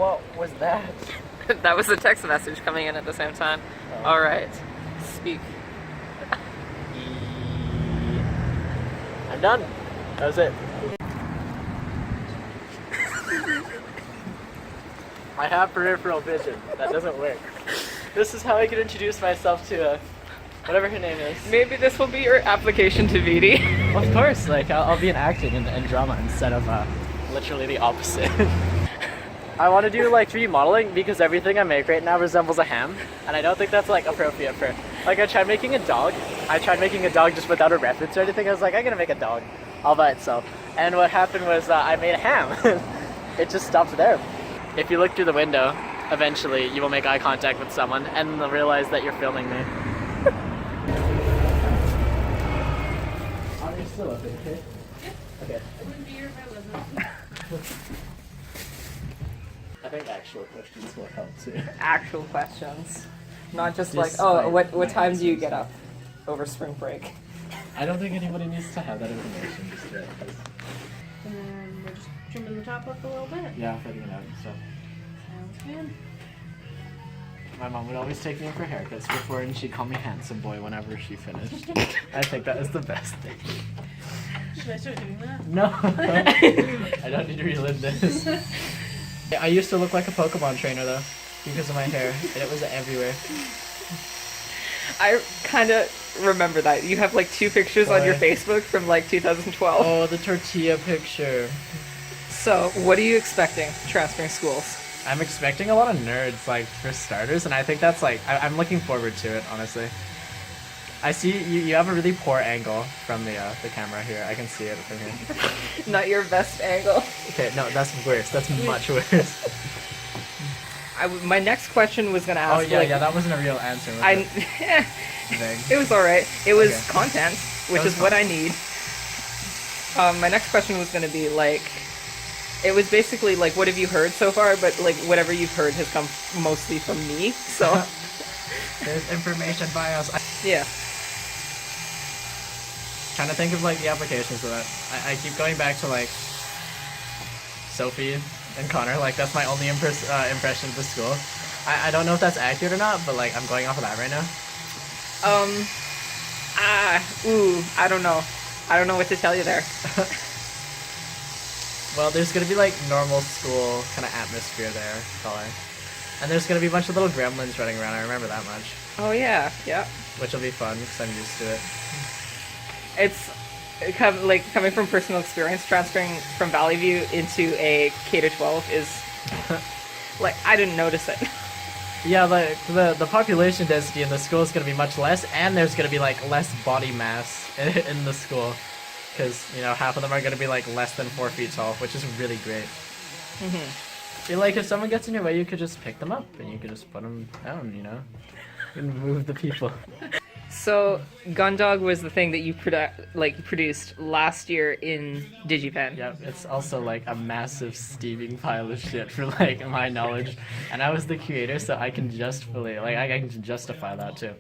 What was that? That was a text message coming in at the same time. Oh. All right, speak. I'm done. That was it. I have peripheral vision. That doesn't work. This is how I can introduce myself to whatever her name is. Maybe this will be your application to VD. Of course, like I'll be in acting and drama instead of literally the opposite. I want to do like 3D modeling because everything I make right now resembles a ham, and I don't think that's like appropriate for. Like I tried making a dog. I tried making a dog just without a reference or anything. I was like, I'm gonna make a dog all by itself. And what happened was I made a ham. It just stopped there. If you look through the window, eventually you will make eye contact with someone, and they'll realize that you're filming me. Oh, you're still up, okay? Yeah. Okay. It wouldn't be here if I wasn't. I think actual questions will help too. Actual questions, not just Despite like, oh, what my time do you get answers. up over spring break? I don't think anybody needs to have that information just yet. 'Cause, And then we're just trimming the top up a little bit. yeah, figuring it out and stuff. Sounds good. My mom would always take me in for haircuts before, and she'd call me handsome boy whenever she finished. I think that is the best thing. Should I start doing that? No, I don't need to relive this. I used to look like a Pokemon trainer though, because of my hair, and it was everywhere. I kind of remember that. You have like 2 pictures on your Facebook from like 2012. Oh, the tortilla picture. So, what are you expecting transferring schools? I'm expecting a lot of nerds, like, for starters, and I think that's, like, I'm looking forward to it, honestly. I see you have a really poor angle from the camera here. I can see it from here. Not your best angle. Okay, no, that's worse. That's much worse. My next question was gonna ask. Oh, yeah, like, yeah, that wasn't a real answer, was I. it? Vague. It was all right. It was Okay. content, which That was is what I need. My next question was gonna be like, it was basically like, what have you heard so far? But like, whatever you've heard has come mostly from me. So There's information bias. yeah. Trying to think of, like, the applications for that. I keep going back to, like, Sophie and Connor. Like, that's my only impression of the school. I don't know if that's accurate or not, but, like, I'm going off of that right now. I don't know. I don't know what to tell you there. Well, there's gonna be, like, normal school kind of atmosphere there, color. And there's gonna be a bunch of little gremlins running around, I remember that much. Oh yeah, yeah. Which will be fun, because I'm used to it. It's coming from personal experience, transferring from Valley View into a K-12 is like, I didn't notice it. Yeah, like, the population density in the school is gonna be much less, and there's gonna be, like, less body mass in the school. Because, you know, half of them are gonna be, like, less than 4 feet tall, which is really great. Mm-hmm. I feel like if someone gets in your way, you could just pick them up, and you could just put them down, you know? And move the people. So, Gundog was the thing that you produced last year in DigiPen. Yep, it's also like a massive steaming pile of shit for like my knowledge, and I was the creator, so I can justly I can justify that too.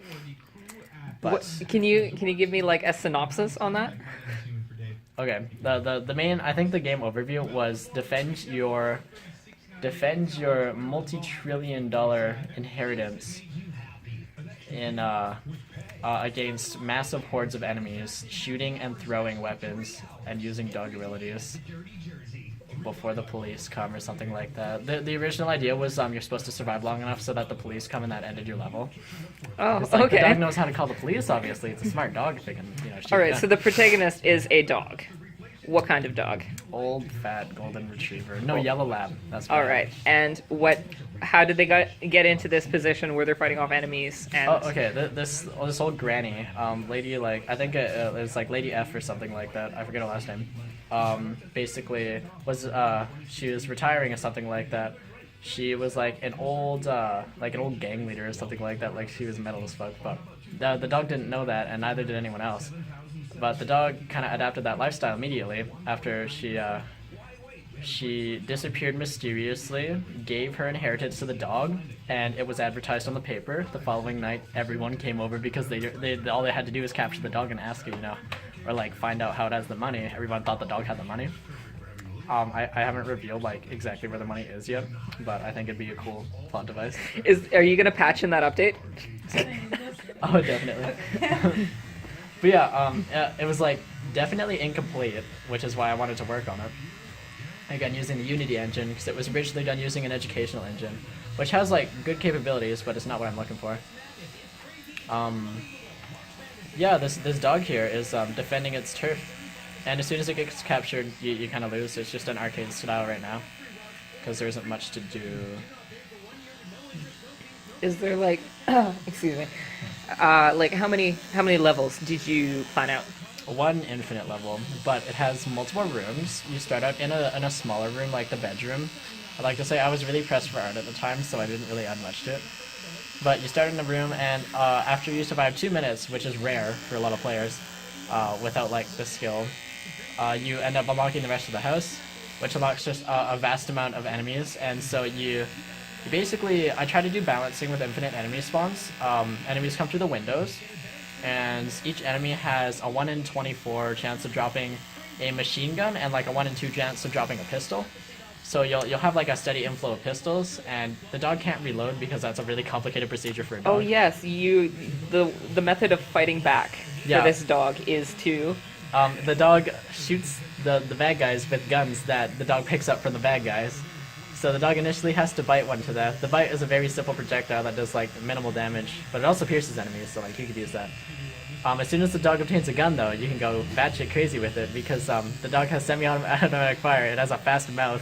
But Can you give me like a synopsis on that? okay, the main, I think the game overview was defend your multi-trillion-dollar inheritance in against massive hordes of enemies, shooting and throwing weapons and using dog abilities before the police come or something like that. The original idea was you're supposed to survive long enough so that the police come and that ended your level. Oh, It's like okay. the dog knows how to call the police, obviously. It's a smart dog if it can, you know, shoot All right, a gun. so the protagonist is a dog. What kind of dog? Old, fat, golden retriever. No, yellow lab. That's All right, and how did they get into this position where they're fighting off enemies? And Oh, okay. This old granny, lady, like, I think it's like Lady F or something like that. I forget her last name. Basically was she was retiring or something like that. She was like an old gang leader or something like that. Like, she was metal as fuck. But the dog didn't know that, and neither did anyone else. But the dog kind of adapted that lifestyle immediately after she disappeared mysteriously, gave her inheritance to the dog, and it was advertised on the paper. The following night, everyone came over because they all they had to do was capture the dog and ask it, you know, or like find out how it has the money. Everyone thought the dog had the money. I haven't revealed like exactly where the money is yet, but I think it'd be a cool plot device. Are you gonna patch in that update? Oh, definitely. But yeah, it was like definitely incomplete, which is why I wanted to work on it. Again, using the Unity engine, because it was originally done using an educational engine, which has like good capabilities, but it's not what I'm looking for. Yeah, this dog here is defending its turf, and as soon as it gets captured, you kind of lose. It's just an arcade style right now, because there isn't much to do. Is there like, excuse me, like how many levels did you plan out? One infinite level, but it has multiple rooms. You start out in a smaller room, like the bedroom. I'd like to say I was really pressed for art at the time, so I didn't really add much to it. But you start in a room, and after you survive 2 minutes, which is rare for a lot of players, without like the skill, you end up unlocking the rest of the house, which unlocks just a vast amount of enemies. And so you basically, I try to do balancing with infinite enemy spawns. Enemies come through the windows, and each enemy has a 1 in 24 chance of dropping a machine gun and like a 1 in 2 chance of dropping a pistol. So you'll have like a steady inflow of pistols, and the dog can't reload because that's a really complicated procedure for a dog. Oh yes, the method of fighting back for this dog is to the dog shoots the bad guys with guns that the dog picks up from the bad guys. So the dog initially has to bite one to death. The bite is a very simple projectile that does like minimal damage, but it also pierces enemies, so like you could use that. As soon as the dog obtains a gun though, you can go batshit crazy with it, because the dog has semi-automatic fire. It has a fast mouth,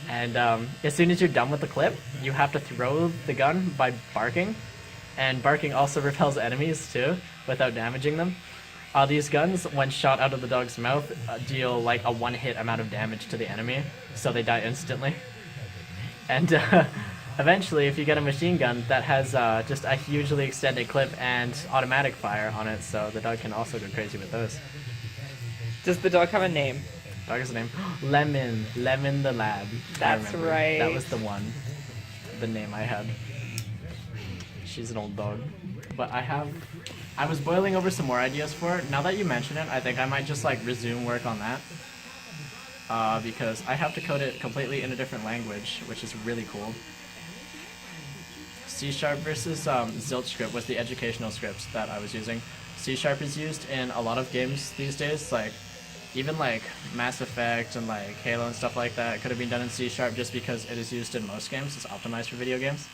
and as soon as you're done with the clip, you have to throw the gun by barking, and barking also repels enemies too, without damaging them. These guns, when shot out of the dog's mouth, deal like a one-hit amount of damage to the enemy, so they die instantly. And eventually, if you get a machine gun that has just a hugely extended clip and automatic fire on it, so the dog can also go crazy with those. Does the dog have a name? Dog has a name. Lemon. Lemon the lab. That's right. That was the one. The name I had. She's an old dog. But I was boiling over some more ideas for it. Now that you mention it, I think I might just like resume work on that. Because I have to code it completely in a different language, which is really cool. C# versus Zilch script was the educational script that I was using. C# is used in a lot of games these days, like even like Mass Effect and like Halo and stuff like that could have been done in C# just because it is used in most games. It's optimized for video games.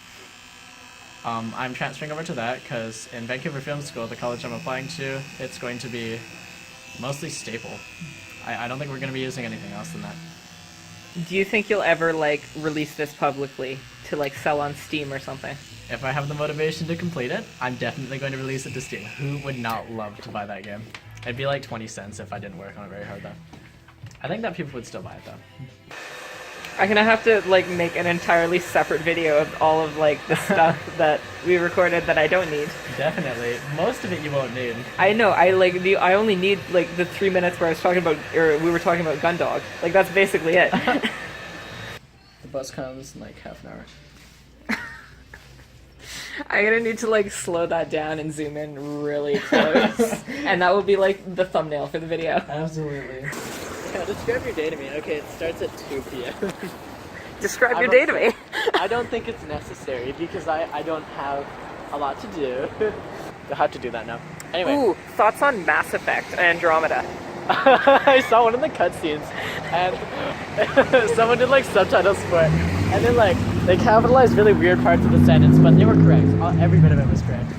I'm transferring over to that because in Vancouver Film School, the college I'm applying to, it's going to be mostly staple. I don't think we're going to be using anything else than that. Do you think you'll ever like release this publicly to like sell on Steam or something? If I have the motivation to complete it, I'm definitely going to release it to Steam. Who would not love to buy that game? It'd be like 20 cents if I didn't work on it very hard though. I think that people would still buy it though. I'm gonna have to like make an entirely separate video of all of like the stuff that we recorded that I don't need. Definitely. Most of it you won't need. I know, I only need like the 3 minutes where I was talking about, or we were talking about Gundog. Like that's basically it. The bus comes in like half an hour. I'm gonna need to like slow that down and zoom in really close. And that will be like the thumbnail for the video. Absolutely. Yeah, describe your day to me. Okay, it starts at 2 p.m. Describe your day to me. I don't think it's necessary because I don't have a lot to do. You'll have to do that now. Anyway. Ooh, thoughts on Mass Effect Andromeda? I saw one of the cutscenes and someone did like subtitles for it. And then like, they capitalized really weird parts of the sentence, but they were correct. Every bit of it was correct.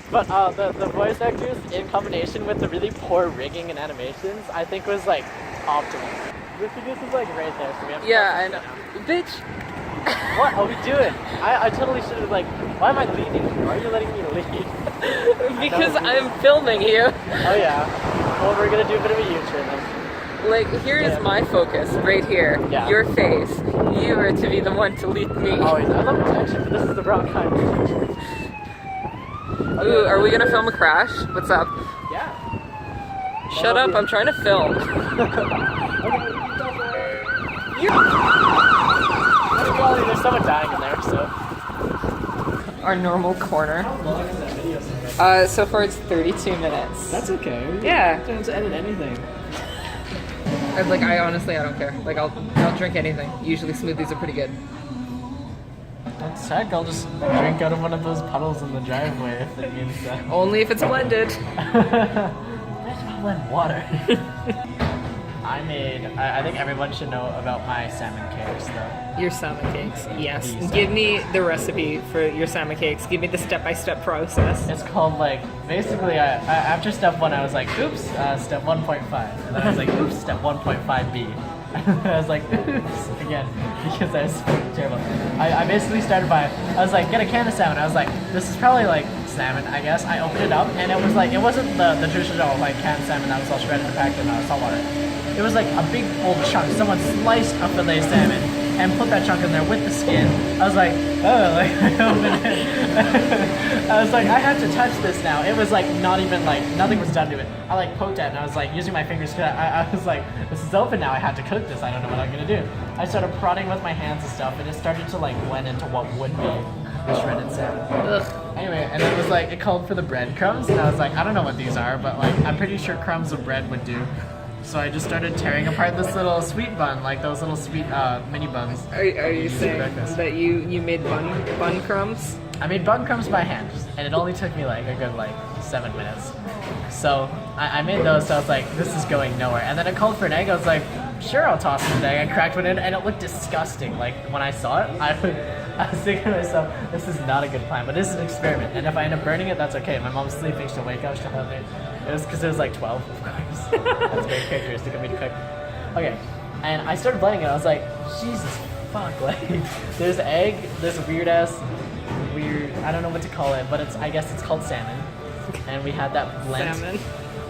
But the voice actors, in combination with the really poor rigging and animations, I think was like optimal. This is like right there, so we have to I know. Bitch! What are we doing? I totally should have like, why am I leading you? Why are you letting me lead? Because I'm filming you. Oh yeah. Well, we're gonna do a bit of a U-turn then. Like, here is my focus, right here. Yeah. Your face. You are to be the one to lead me. Always. I love attention, but this is the wrong kind of attention. Ooh, are we gonna film a crash? What's up? Yeah. Shut up, I'm trying to film. There's someone dying in there, so. Our normal corner. So far it's 32 minutes. That's okay. Yeah. You don't have to edit anything. Like, I honestly, I don't care. Like, I'll drink anything. Usually smoothies are pretty good. That's heck, I'll just drink out of one of those puddles in the driveway if it means that. Only if it's blended. I'll blend water. I think everyone should know about my salmon cakes though. Your salmon cakes, yes. These Give me the recipe for your salmon cakes. Give me the step-by-step process. It's called like, basically after step 1 I was like, oops, step 1.5. And then I was like, oops, step 1.5b. I was like, oops, again, because I was terrible. I basically started by, I was like, get a can of salmon. I was like, this is probably like salmon, I guess. I opened it up and it was like, it wasn't the traditional like canned salmon that was all shredded and packed in salt water. It was like a big old chunk. Someone sliced a fillet salmon and put that chunk in there with the skin. I was like, oh, like, I opened it. I was like, I have to touch this now. It was like not even like, nothing was done to it. I like poked at it and I was like using my fingers to, I was like, this is open now, I had to cook this, I don't know what I'm gonna do. I started prodding with my hands and stuff and it started to like blend into what would be the shredded salmon. Ugh. Anyway, and it was like, it called for the breadcrumbs and I was like, I don't know what these are, but like, I'm pretty sure crumbs of bread would do. So I just started tearing apart this little sweet bun, like those little sweet mini buns. Are you saying that you made bun crumbs? I made bun crumbs by hand, and it only took me like a good 7 minutes. So I made those, so I was like, this is going nowhere. And then it called for an egg, I was like, sure, I'll toss an egg. I cracked one in, and it looked disgusting. Like, when I saw it, I was thinking to myself, this is not a good plan, but this is an experiment. And if I end up burning it, that's okay. My mom's sleeping, she'll wake up, she'll have it. It was because it was like 12, of course. That's very characteristic of me to cook. Okay, and I started blending it. I was like, Jesus fuck, like, there's egg, this weird, I don't know what to call it, but I guess it's called salmon. And we had that blend. Salmon.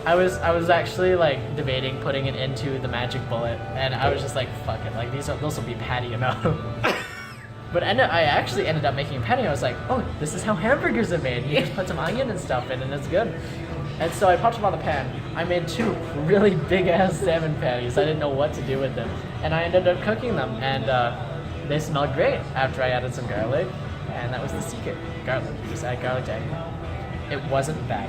I was actually like debating putting it into the magic bullet, and I was just like, fuck it, like those will be patty enough. But I actually ended up making a patty. I was like, oh, this is how hamburgers are made. You just put some onion and stuff in, and it's good. And so I popped them on the pan. I made 2 really big-ass salmon patties. I didn't know what to do with them. And I ended up cooking them, and they smelled great after I added some garlic. And that was the secret, garlic. Just add garlic to egg. It wasn't bad.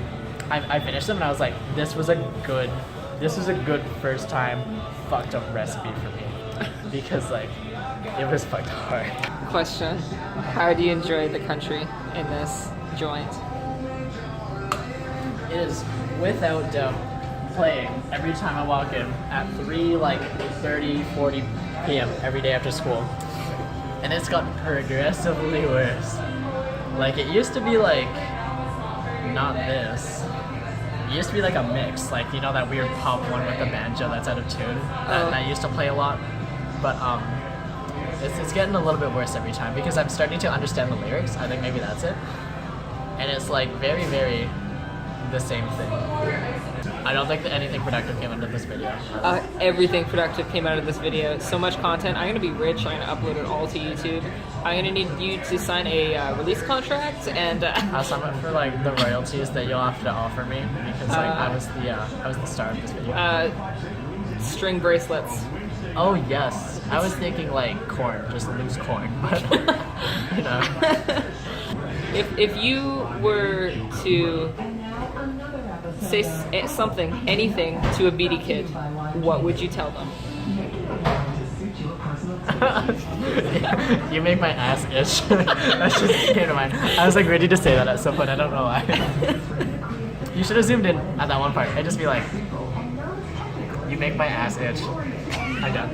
I finished them, and I was like, this was a good first time fucked up recipe for me. Because, like, it was fucked hard. Question: how do you enjoy the country in this joint? It is without doubt playing every time I walk in at 3:30, 40 p.m. every day after school. And it's gotten progressively worse. Like, it used to be like, not this. It used to be like a mix, like, you know that weird pop one with the banjo that's out of tune? That used to play a lot. But it's getting a little bit worse every time because I'm starting to understand the lyrics. I think maybe that's it. And it's like very, very the same thing. I don't think that anything productive came out of this video. Everything productive came out of this video. So much content. I'm gonna be rich. I'm gonna upload it all to YouTube. I'm gonna need you to sign a release contract and. I'll sign up for like the royalties that you'll have to offer me because like I was the star of this video. String bracelets. Oh yes, I was thinking like corn, just loose corn, but you know. If you were to say something, anything to a BD kid, what would you tell them? You make my ass itch. That just came to mind. I was like ready to say that at some point. I don't know why. You should have zoomed in at that one part. I'd just be like, you make my ass itch. I done.